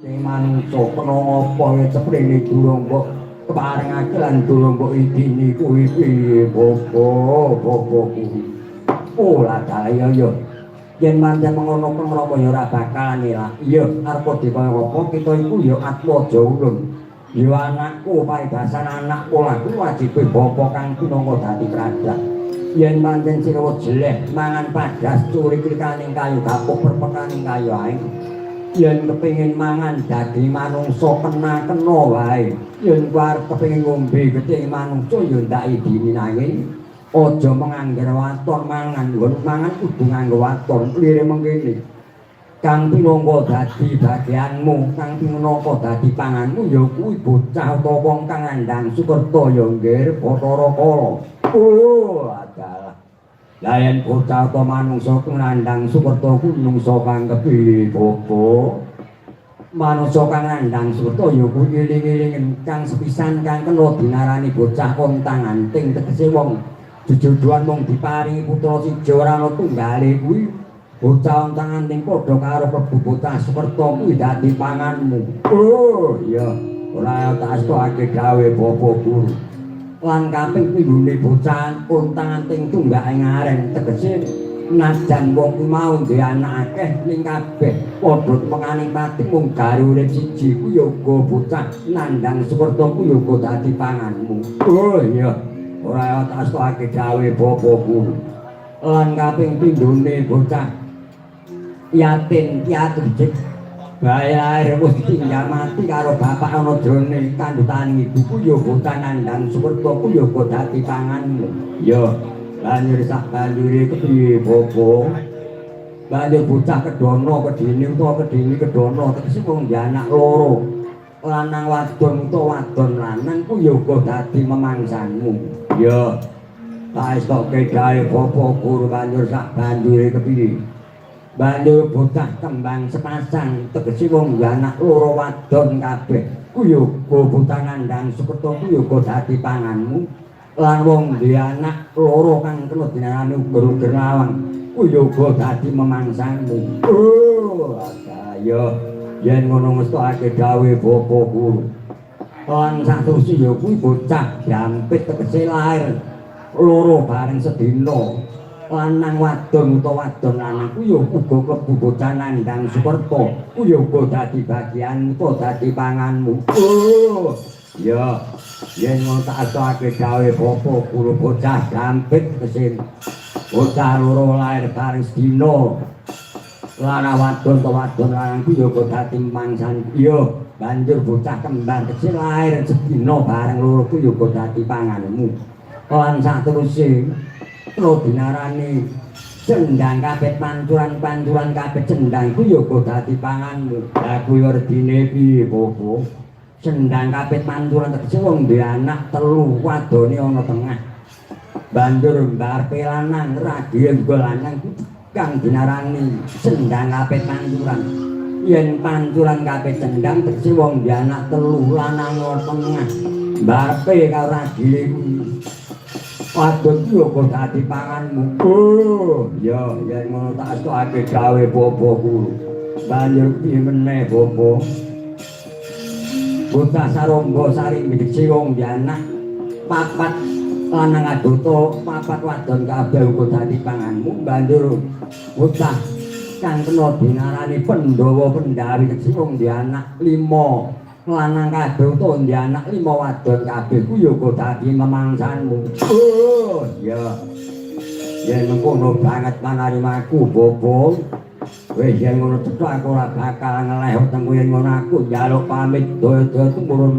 manungsa kena apa ceprene durung mbok keparengake lan durung mbok idini kuwi piye bobo ora kaya yo yen pancen ngono pengrama ya ora bakal nira iya arep dikaya apa kita iku ya atmaja ulun ya anakku paribasan anak pola kuwi wajibe bapa kang pinangka dadi krajan yen pancen sira jeleh mangan padas curi krikaning kayu kapuk perpekaning kayu ae yen kepengin mangan daging manungsa kena wae yen arep kepengin ngombe gedhe manungsa ya ndak idini nanging aja mengangger waton mangan nggon mangan kudu nganggo waton lire mengkene kang pinangka dadi bagianmu kang pinangka dadi panganmu ya kuwi bocah utawa wong kang andang sukerta ya nggih Bathara Kala adalah lah yen bocah utawa manungsa nandang sukerta kuwi manungsa kang kepiye bobo manungsa kang nandang sukerta ya kuwi eling-elingen kang sepisan kang kena dinarani bocah kontang anting tegese wong jejodohan mung diparingi putra siji ora ana tunggale kuwi bocah kontang anting padha karo klebu bocah sukerta kuwi dadi panganmu oh iya ora tak astokake gawe bapa guru lan kaping pinggune bocah kontang anting tunggake ngaren tegese najan wong mau duwe anak akeh ning kabeh padha mengani pati mung gari urip siji ku yoga bocah nandang sukerta ku yoga dadi panganmu oh iya ora tak astokake gawe bapa guru lan kaping pinggune bocah yatim piatu bae air wis tinggal mati karo bapak ana jroning kandhutan ibuku ya bocah nandang sukerta ku ya dadi panganmu ya banjur sak banjure kepiye bobo banjur bocah kedono kedini utawa kedini kedono tegese wong anak loro lanang wadon utawa wadon lanang ku ya dadi memangsanmu ya tak isoke gawe bapa guru banjur sak banjure kepiye banjur bocah kembang sepasang tegese wong anak loro wadon kabeh ku ya bocah nandang sukerta ku ya dadi panganmu lan wong duwe anak loro kang kena dinarani uger-uger lawang ku ya dadi memangsanmu oh kaya yen ngono ngestukake gawe bapa guru lan saterusé ya kuwi bocah jampit tegese lair loro bareng sedina lanang wadon utawa wadon lanang ku ya uga klebu bocah nandang sukerta ku ya dadi bagian utawa dadi panganmu oh ya yen ngono tak atokake gawe bapa guru bocah gampit kesin bocah loro lair bareng sedina lanang wadon utawa wadon lanang ku ya dadi mangsan iya banjur bocah kembar kecil lair sedina bareng loro ku ya dadi panganmu lan saterusé lo dinarani cendang kabeh pancuran kabeh cendang ku ya dadi panganmu lah kuwi ordine piye bobo cendang kabeh pancuran tegese wong duwe anak telu wadone ana tengah banjur mbarepe lanang ragil lanang kang dinarani cendang kabeh pancuran yen pancuran kabeh cendang tegese wong duwe anak telu lanang ana tengah mbarepe karo ragile wadon yo kok dadi panganmu. Oh, ya yen ngono tak astokake gawe bapa guru. Banjur piye meneh bapa? Bocah sarongga sari midhik wong anak papat lanang adoto, papat wadon kabeh uga dadi panganmu. Banjur bocah kang kena dinarani Pandhawa Pendhawi kecil wong anak 5 lanang kabeh utawa ndek anak 5 wadon kabeh ku ya dadi memangsanmu. Oh, ya. Yen ngono banget manarimaku, Bobo. Wis yen ngono cethuk aku ora bakal ngeleh wetengku yen ngono aku njaluk pamit doyo-doyo tumurun